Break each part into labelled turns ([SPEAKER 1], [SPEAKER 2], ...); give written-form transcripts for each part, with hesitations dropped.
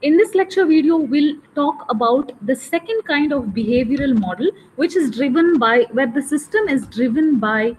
[SPEAKER 1] In this lecture video, we'll talk about the second kind of behavioral model, which is driven by, where the system is driven by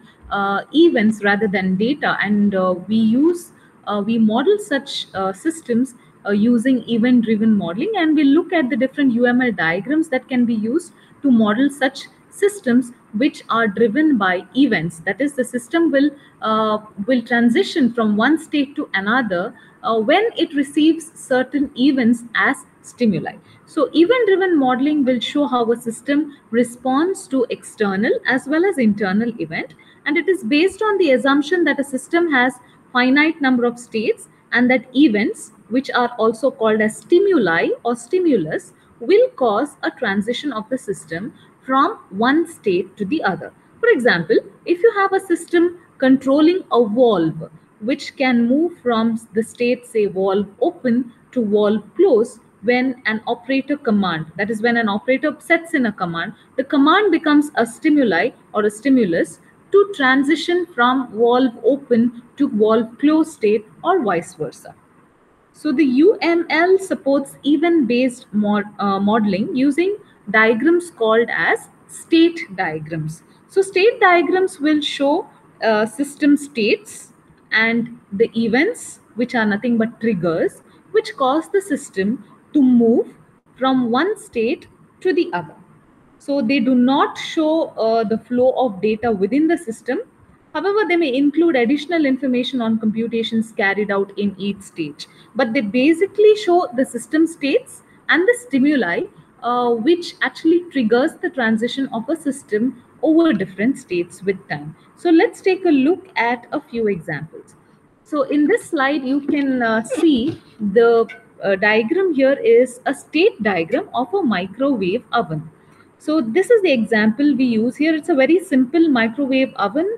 [SPEAKER 1] events rather than data. And we model such systems using event-driven modeling, and we'll look at the different UML diagrams that can be used to model such systems which are driven by events. That is, the system will transition from one state to another when it receives certain events as stimuli. So event-driven modeling will show how a system responds to external as well as internal event, and it is based on the assumption that a system has finite number of states and that events, which are also called as stimuli or stimulus, will cause a transition of the system from one state to the other. For example, if you have a system controlling a valve which can move from the state, say, valve open to valve close, when an operator command, that is, when an operator sets in a command, the command becomes a stimuli or a stimulus to transition from valve open to valve close state or vice versa. So the UML supports event-based modeling using diagrams called as state diagrams. So state diagrams will show system states and the events, which are nothing but triggers, which cause the system to move from one state to the other. So they do not show the flow of data within the system. However, they may include additional information on computations carried out in each stage. But they basically show the system states and the stimuli, which actually triggers the transition of a system over different states with time. So let's take a look at a few examples. So in this slide, you can see the diagram here is a state diagram of a microwave oven. So this is the example we use here. It's a very simple microwave oven,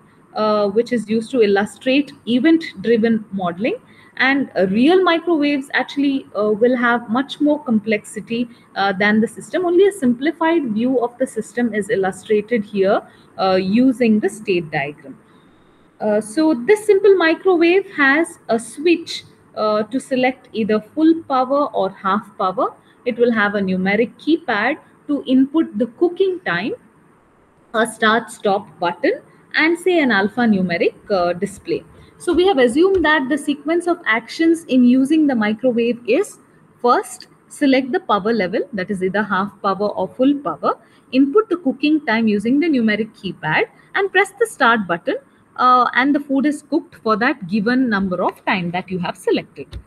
[SPEAKER 1] which is used to illustrate event-driven modeling. And real microwaves actually will have much more complexity than the system. Only a simplified view of the system is illustrated here using the state diagram. So this simple microwave has a switch to select either full power or half power. It will have a numeric keypad to input the cooking time, a start stop button, and say an alphanumeric display. So we have assumed that the sequence of actions in using the microwave is: first, select the power level, that is either half power or full power, input the cooking time using the numeric keypad, and press the start button, and the food is cooked for that given number of time that you have selected.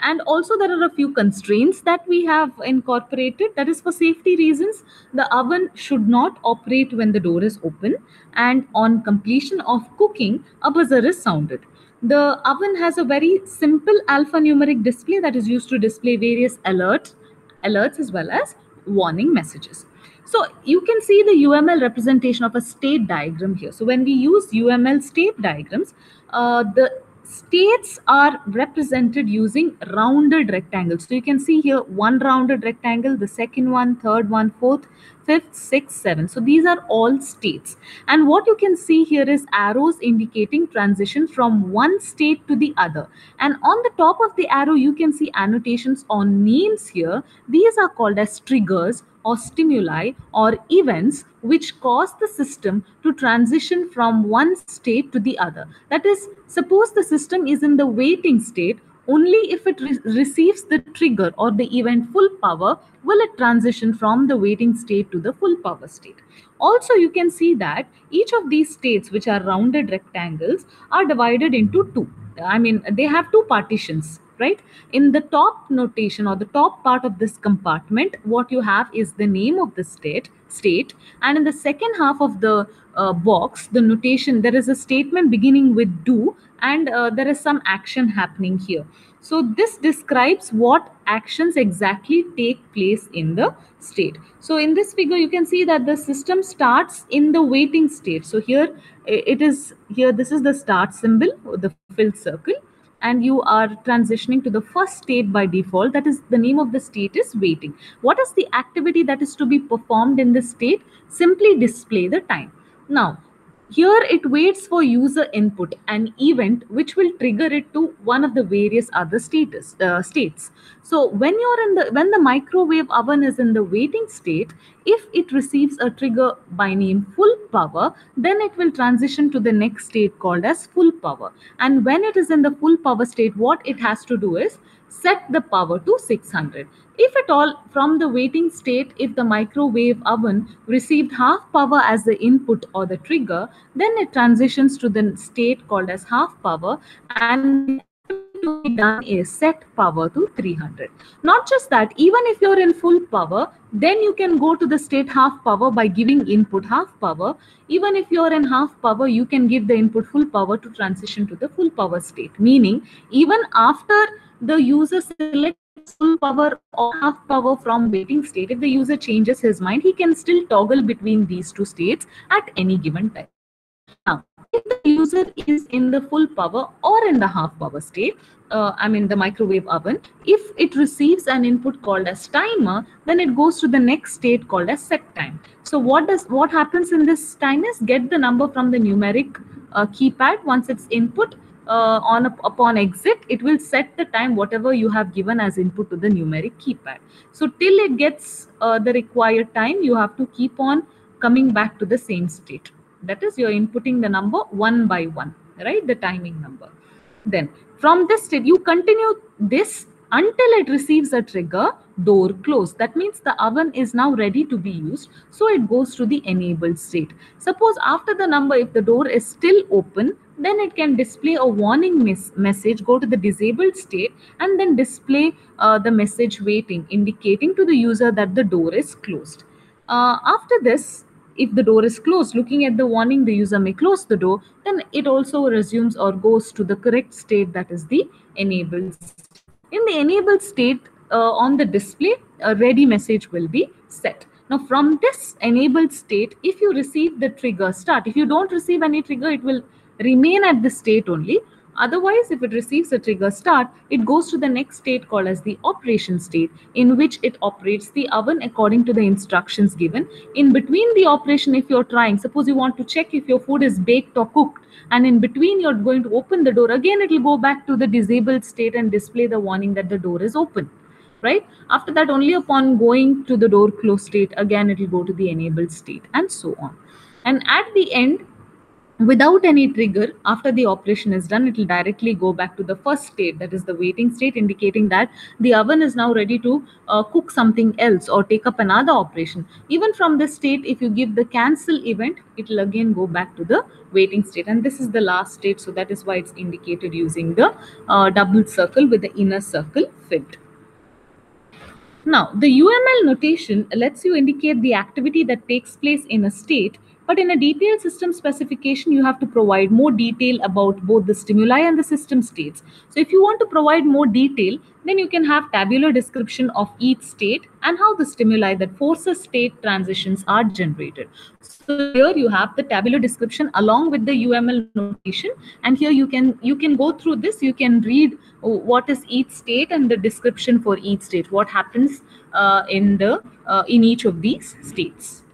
[SPEAKER 1] And also there are a few constraints that we have incorporated. That is, for safety reasons, the oven should not operate when the door is open, and on completion of cooking, a buzzer is sounded. The oven has a very simple alphanumeric display that is used to display various alerts as well as warning messages. So you can see the UML representation of a state diagram here. So when we use UML state diagrams, the states are represented using rounded rectangles. So you can see here one rounded rectangle, the second one, third one, fourth, fifth, sixth, seventh. So these are all states. And what you can see here is arrows indicating transition from one state to the other. And on the top of the arrow, you can see annotations on names here. These are called as triggers or stimuli or events which cause the system to transition from one state to the other. That is, suppose the system is in the waiting state, only if it receives the trigger or the event full power will it transition from the waiting state to the full power state. Also, you can see that each of these states, which are rounded rectangles, are divided into two. I mean, they have two partitions, right? In the top notation or the top part of this compartment, what you have is the name of the state, and in the second half of the box, the notation, there is a statement beginning with do, and there is some action happening here. So this describes what actions exactly take place in the state. So in this figure, you can see that the system starts in the waiting state. So here it is, here this is the start symbol, the filled circle, and you are transitioning to the first state by default. That is, the name of the state is waiting. What is the activity that is to be performed in this state? Simply display the time. Now, here it waits for user input, an event which will trigger it to one of the various other states. So when the microwave oven is in the waiting state, if it receives a trigger by name full power, then it will transition to the next state called as full power. And when it is in the full power state, what it has to do is set the power to 600. If at all from the waiting state, if the microwave oven received half power as the input or the trigger, then it transitions to the state called as half power, and the activity to be done is set power to 300. Not just that, even if you're in full power, then you can go to the state half power by giving input half power. Even if you're in half power, you can give the input full power to transition to the full power state, meaning even after the user selects full power or half power from waiting state, if the user changes his mind, he can still toggle between these two states at any given time. Now, if the user is in the full power or in the half power state, the microwave oven, if it receives an input called as timer, then it goes to the next state called as set time. So what happens in this time is get the number from the numeric keypad. Once it's input, upon exit, it will set the time whatever you have given as input to the numeric keypad. So till it gets the required time, you have to keep on coming back to the same state. That is, you're inputting the number one by one, right? The timing number. Then from this state, you continue this until it receives a trigger, door close. That means the oven is now ready to be used. So it goes to the enabled state. Suppose after the number, if the door is still open, then it can display a warning message, go to the disabled state, and then display the message waiting, indicating to the user that the door is closed. After this, if the door is closed, looking at the warning, the user may close the door, then it also resumes or goes to the correct state, that is the enabled state. In the enabled state, on the display, a ready message will be set. Now, from this enabled state, if you receive the trigger start, if you don't receive any trigger, it will remain at the state only. Otherwise, if it receives a trigger start, it goes to the next state called as the operation state, in which it operates the oven according to the instructions given. In between the operation, if you're trying, suppose you want to check if your food is baked or cooked, and in between you're going to open the door, again it will go back to the disabled state and display the warning that the door is open, right? After that, only upon going to the door close state, again it will go to the enabled state, and so on. And at the end, without any trigger, after the operation is done, it will directly go back to the first state, that is the waiting state, indicating that the oven is now ready to cook something else or take up another operation. Even from this state, if you give the cancel event, it will again go back to the waiting state, and this is the last state, so that is why it's indicated using the double circle with the inner circle filled. Now, the UML notation lets you indicate the activity that takes place in a state, but in a detailed system specification, you have to provide more detail about both the stimuli and the system states. So if you want to provide more detail, then you can have tabular description of each state and how the stimuli that forces state transitions are generated. So here you have the tabular description along with the UML notation, and here you can go through this. You can read what is each state and the description for each state, what happens in each of these states.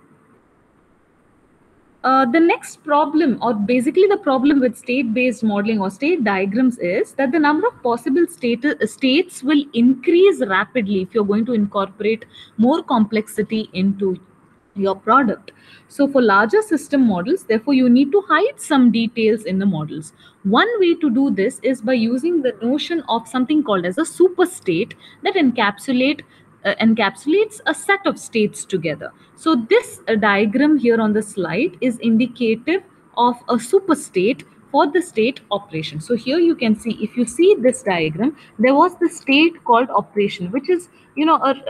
[SPEAKER 1] The next problem, or basically the problem with state-based modeling or state diagrams, is that the number of possible states will increase rapidly if you're going to incorporate more complexity into your product. So for larger system models, therefore, you need to hide some details in the models. One way to do this is by using the notion of something called as a superstate that encapsulates a set of states together. So this diagram here on the slide is indicative of a superstate for the state operation. So here you can see, if you see this diagram, there was the state called operation, which is,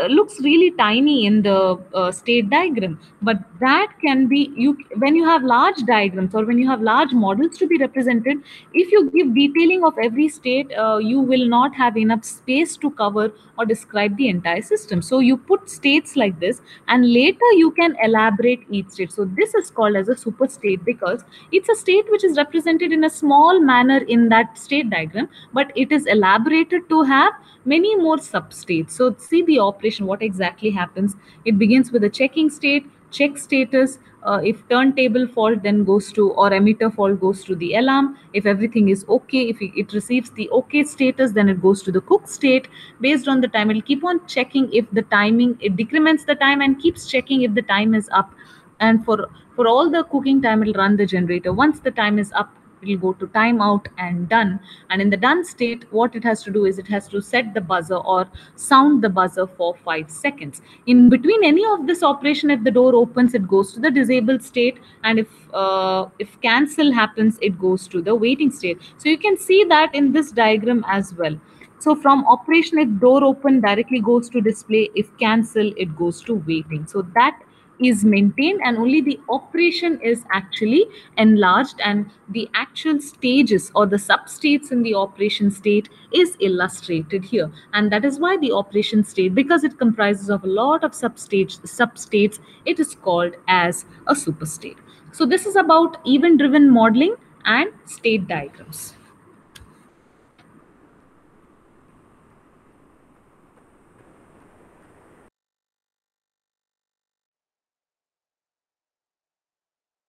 [SPEAKER 1] looks really tiny in the state diagram, but that can be, when you have large diagrams or when you have large models to be represented, if you give detailing of every state, you will not have enough space to cover or describe the entire system. So you put states like this, and later you can elaborate each state. So this is called as a super state because it's a state which is represented in a small manner in that state diagram, but it is elaborated to have many more substates. So see the operation, what exactly happens. It begins with a checking state, check status. If turntable fault, then goes to, or emitter fault, goes to the alarm. If everything is okay, if it receives the okay status, then it goes to the cook state. Based on the time, it'll keep on checking if the timing, it decrements the time and keeps checking if the time is up. And for all the cooking time, it'll run the generator. Once the time is up, it'll go to timeout and done. And in the done state, what it has to do is it has to set the buzzer or sound the buzzer for 5 seconds. In between any of this operation, if the door opens, it goes to the disabled state, and if cancel happens, it goes to the waiting state. So you can see that in this diagram as well. So from operation, if door open, directly goes to display. If cancel, it goes to waiting. So that is maintained, and only the operation is actually enlarged, and the actual stages or the substates in the operation state is illustrated here. And that is why the operation state, because it comprises of a lot of substates, it is called as a superstate. So this is about event driven modeling and state diagrams.